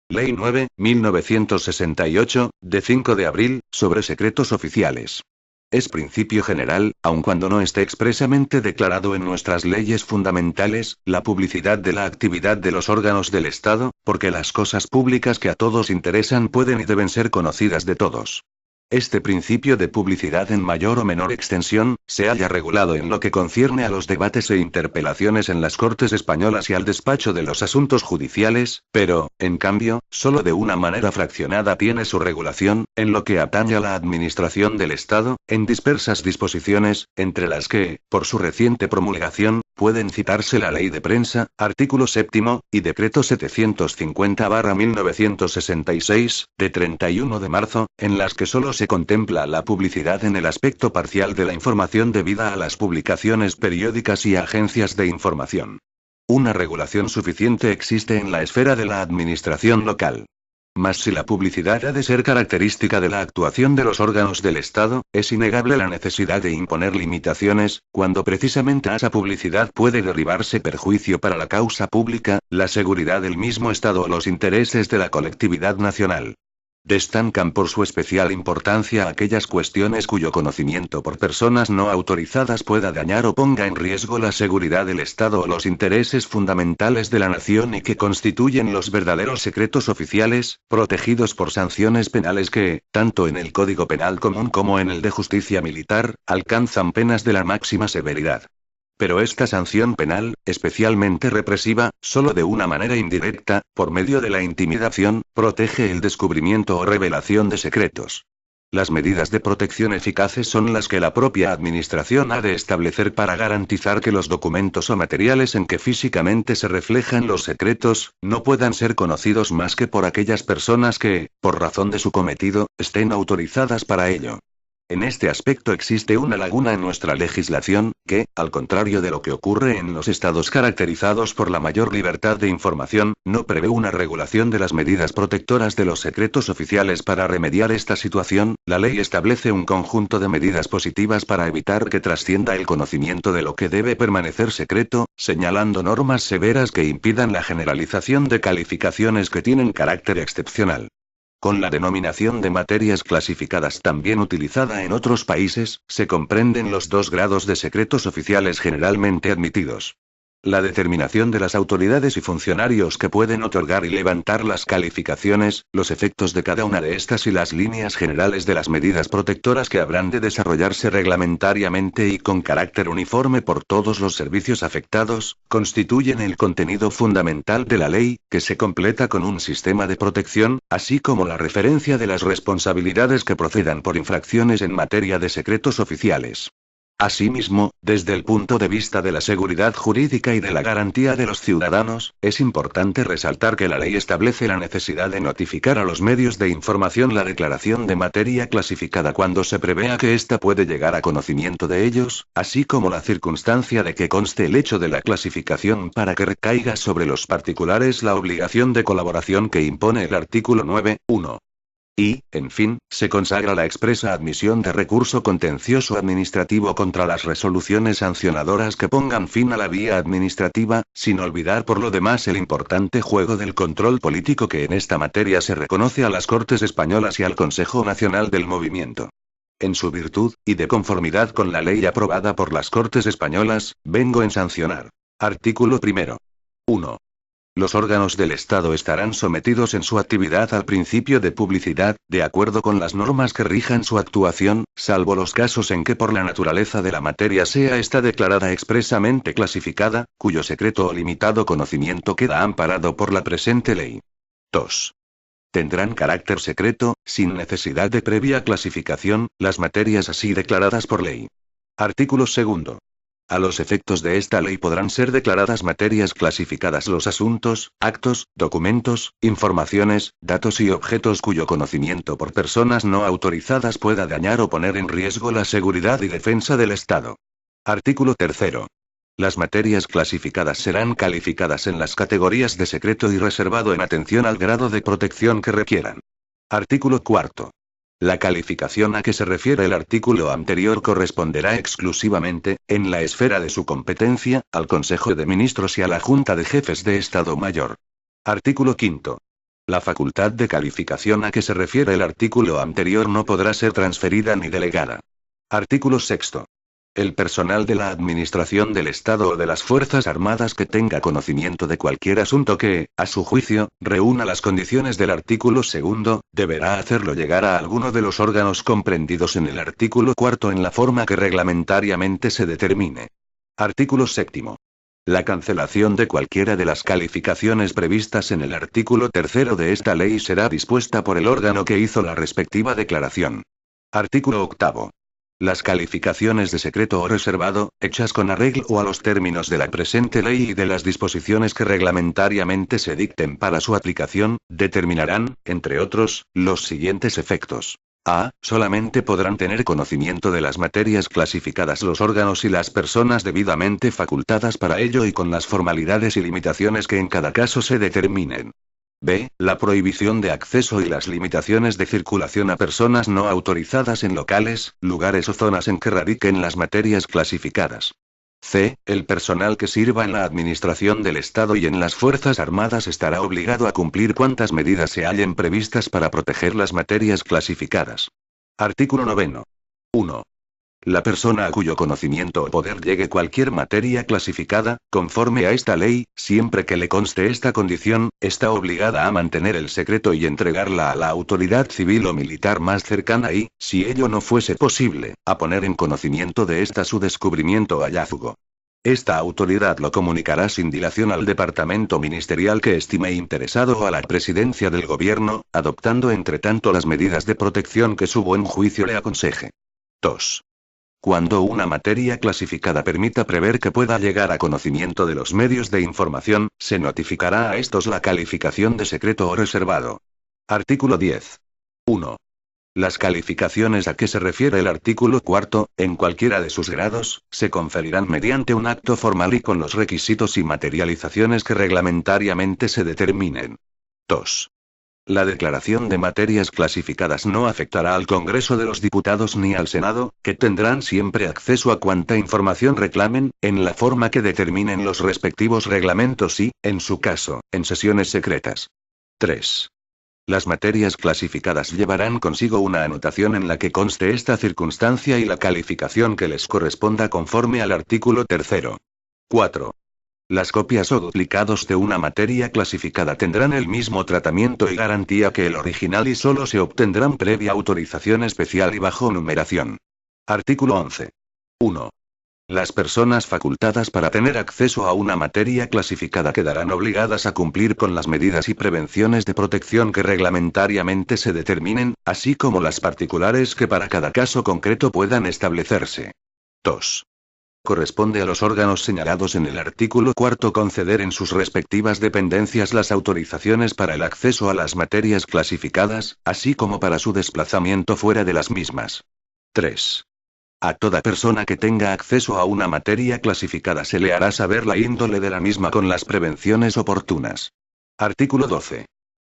Ley 9, 1968, de 5 de abril, sobre secretos oficiales. Es principio general, aun cuando no esté expresamente declarado en nuestras leyes fundamentales, la publicidad de la actividad de los órganos del Estado, porque las cosas públicas que a todos interesan pueden y deben ser conocidas de todos. Este principio de publicidad en mayor o menor extensión, se halla regulado en lo que concierne a los debates e interpelaciones en las Cortes españolas y al despacho de los asuntos judiciales, pero, en cambio, solo de una manera fraccionada tiene su regulación, en lo que atañe a la administración del Estado, en dispersas disposiciones, entre las que, por su reciente promulgación, pueden citarse la Ley de Prensa, artículo 7, y Decreto 750/1966, de 31 de marzo, en las que solo se contempla la publicidad en el aspecto parcial de la información debida a las publicaciones periódicas y agencias de información. Una regulación suficiente existe en la esfera de la administración local. Mas si la publicidad ha de ser característica de la actuación de los órganos del Estado, es innegable la necesidad de imponer limitaciones, cuando precisamente a esa publicidad puede derivarse perjuicio para la causa pública, la seguridad del mismo Estado o los intereses de la colectividad nacional. Destacan por su especial importancia aquellas cuestiones cuyo conocimiento por personas no autorizadas pueda dañar o ponga en riesgo la seguridad del Estado o los intereses fundamentales de la nación y que constituyen los verdaderos secretos oficiales, protegidos por sanciones penales que, tanto en el Código Penal común como en el de justicia militar, alcanzan penas de la máxima severidad. Pero esta sanción penal, especialmente represiva, solo de una manera indirecta, por medio de la intimidación, protege el descubrimiento o revelación de secretos. Las medidas de protección eficaces son las que la propia Administración ha de establecer para garantizar que los documentos o materiales en que físicamente se reflejan los secretos, no puedan ser conocidos más que por aquellas personas que, por razón de su cometido, estén autorizadas para ello. En este aspecto existe una laguna en nuestra legislación, que, al contrario de lo que ocurre en los estados caracterizados por la mayor libertad de información, no prevé una regulación de las medidas protectoras de los secretos oficiales. Para remediar esta situación, la ley establece un conjunto de medidas positivas para evitar que trascienda el conocimiento de lo que debe permanecer secreto, señalando normas severas que impidan la generalización de calificaciones que tienen carácter excepcional. Con la denominación de materias clasificadas también utilizada en otros países, se comprenden los dos grados de secretos oficiales generalmente admitidos. La determinación de las autoridades y funcionarios que pueden otorgar y levantar las calificaciones, los efectos de cada una de estas y las líneas generales de las medidas protectoras que habrán de desarrollarse reglamentariamente y con carácter uniforme por todos los servicios afectados, constituyen el contenido fundamental de la ley, que se completa con un sistema de protección, así como la referencia de las responsabilidades que procedan por infracciones en materia de secretos oficiales. Asimismo, desde el punto de vista de la seguridad jurídica y de la garantía de los ciudadanos, es importante resaltar que la ley establece la necesidad de notificar a los medios de información la declaración de materia clasificada cuando se prevea que ésta puede llegar a conocimiento de ellos, así como la circunstancia de que conste el hecho de la clasificación para que recaiga sobre los particulares la obligación de colaboración que impone el artículo 9.1. Y, en fin, se consagra la expresa admisión de recurso contencioso administrativo contra las resoluciones sancionadoras que pongan fin a la vía administrativa, sin olvidar por lo demás el importante juego del control político que en esta materia se reconoce a las Cortes españolas y al Consejo Nacional del Movimiento. En su virtud, y de conformidad con la ley aprobada por las Cortes españolas, vengo en sancionar. Artículo 1. Los órganos del Estado estarán sometidos en su actividad al principio de publicidad, de acuerdo con las normas que rijan su actuación, salvo los casos en que por la naturaleza de la materia sea esta declarada expresamente clasificada, cuyo secreto o limitado conocimiento queda amparado por la presente ley. 2. Tendrán carácter secreto, sin necesidad de previa clasificación, las materias así declaradas por ley. Artículo 2. A los efectos de esta ley podrán ser declaradas materias clasificadas los asuntos, actos, documentos, informaciones, datos y objetos cuyo conocimiento por personas no autorizadas pueda dañar o poner en riesgo la seguridad y defensa del Estado. Artículo 3. Las materias clasificadas serán calificadas en las categorías de secreto y reservado en atención al grado de protección que requieran. Artículo 4. La calificación a que se refiere el artículo anterior corresponderá exclusivamente, en la esfera de su competencia, al Consejo de Ministros y a la Junta de Jefes de Estado Mayor. Artículo 5. La facultad de calificación a que se refiere el artículo anterior no podrá ser transferida ni delegada. Artículo 6. El personal de la Administración del Estado o de las Fuerzas Armadas que tenga conocimiento de cualquier asunto que, a su juicio, reúna las condiciones del artículo 2, deberá hacerlo llegar a alguno de los órganos comprendidos en el artículo 4 en la forma que reglamentariamente se determine. Artículo 7. La cancelación de cualquiera de las calificaciones previstas en el artículo 3 de esta ley será dispuesta por el órgano que hizo la respectiva declaración. Artículo 8. Las calificaciones de secreto o reservado, hechas con arreglo a los términos de la presente ley y de las disposiciones que reglamentariamente se dicten para su aplicación, determinarán, entre otros, los siguientes efectos. A. Solamente podrán tener conocimiento de las materias clasificadas los órganos y las personas debidamente facultadas para ello y con las formalidades y limitaciones que en cada caso se determinen. B. La prohibición de acceso y las limitaciones de circulación a personas no autorizadas en locales, lugares o zonas en que radiquen las materias clasificadas. C. El personal que sirva en la administración del Estado y en las Fuerzas Armadas estará obligado a cumplir cuantas medidas se hallen previstas para proteger las materias clasificadas. Artículo 9. 1. La persona a cuyo conocimiento o poder llegue cualquier materia clasificada, conforme a esta ley, siempre que le conste esta condición, está obligada a mantener el secreto y entregarla a la autoridad civil o militar más cercana y, si ello no fuese posible, a poner en conocimiento de esta su descubrimiento o hallazgo. Esta autoridad lo comunicará sin dilación al departamento ministerial que estime interesado o a la presidencia del gobierno, adoptando entre tanto las medidas de protección que su buen juicio le aconseje. 2. Cuando una materia clasificada permita prever que pueda llegar a conocimiento de los medios de información, se notificará a estos la calificación de secreto o reservado. Artículo 10. 1. Las calificaciones a que se refiere el artículo 4, en cualquiera de sus grados, se conferirán mediante un acto formal y con los requisitos y materializaciones que reglamentariamente se determinen. 2. La declaración de materias clasificadas no afectará al Congreso de los Diputados ni al Senado, que tendrán siempre acceso a cuanta información reclamen, en la forma que determinen los respectivos reglamentos y, en su caso, en sesiones secretas. 3. Las materias clasificadas llevarán consigo una anotación en la que conste esta circunstancia y la calificación que les corresponda conforme al artículo 3. 4. Las copias o duplicados de una materia clasificada tendrán el mismo tratamiento y garantía que el original y solo se obtendrán previa autorización especial y bajo numeración. Artículo 11. 1. Las personas facultadas para tener acceso a una materia clasificada quedarán obligadas a cumplir con las medidas y prevenciones de protección que reglamentariamente se determinen, así como las particulares que para cada caso concreto puedan establecerse. 2. Corresponde a los órganos señalados en el artículo 4 conceder en sus respectivas dependencias las autorizaciones para el acceso a las materias clasificadas, así como para su desplazamiento fuera de las mismas. 3. A toda persona que tenga acceso a una materia clasificada se le hará saber la índole de la misma con las prevenciones oportunas. Artículo 12.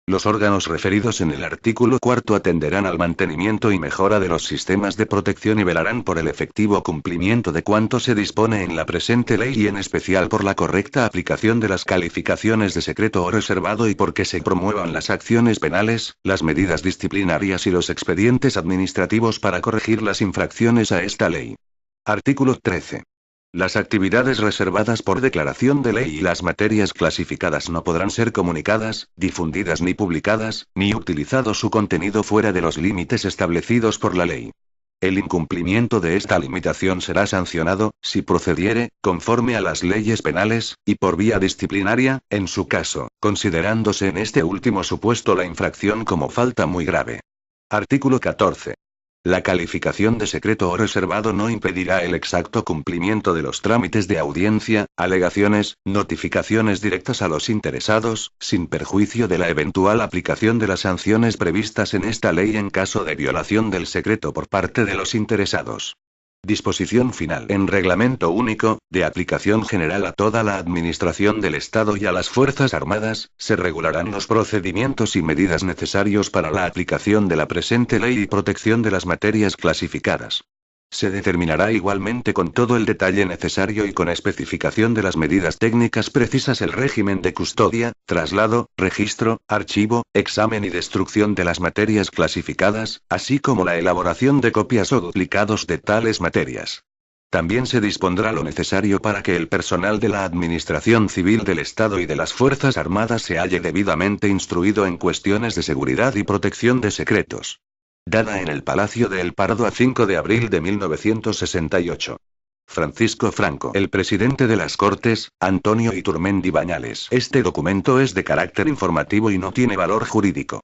Los órganos referidos en el artículo 4 atenderán al mantenimiento y mejora de los sistemas de protección y velarán por el efectivo cumplimiento de cuanto se dispone en la presente ley y en especial por la correcta aplicación de las calificaciones de secreto o reservado y porque se promuevan las acciones penales, las medidas disciplinarias y los expedientes administrativos para corregir las infracciones a esta ley. Artículo 13. Las actividades reservadas por declaración de ley y las materias clasificadas no podrán ser comunicadas, difundidas ni publicadas, ni utilizado su contenido fuera de los límites establecidos por la ley. El incumplimiento de esta limitación será sancionado, si procediere, conforme a las leyes penales, y por vía disciplinaria, en su caso, considerándose en este último supuesto la infracción como falta muy grave. Artículo 14. La calificación de secreto o reservado no impedirá el exacto cumplimiento de los trámites de audiencia, alegaciones, notificaciones directas a los interesados, sin perjuicio de la eventual aplicación de las sanciones previstas en esta ley en caso de violación del secreto por parte de los interesados. Disposición final. En reglamento único, de aplicación general a toda la Administración del Estado y a las Fuerzas Armadas, se regularán los procedimientos y medidas necesarios para la aplicación de la presente ley y protección de las materias clasificadas. Se determinará igualmente con todo el detalle necesario y con especificación de las medidas técnicas precisas el régimen de custodia, traslado, registro, archivo, examen y destrucción de las materias clasificadas, así como la elaboración de copias o duplicados de tales materias. También se dispondrá lo necesario para que el personal de la Administración Civil del Estado y de las Fuerzas Armadas se halle debidamente instruido en cuestiones de seguridad y protección de secretos. Dada en el Palacio de El Pardo a 5 de abril de 1968. Francisco Franco, el presidente de las Cortes, Antonio Iturmendi Bañales. Este documento es de carácter informativo y no tiene valor jurídico.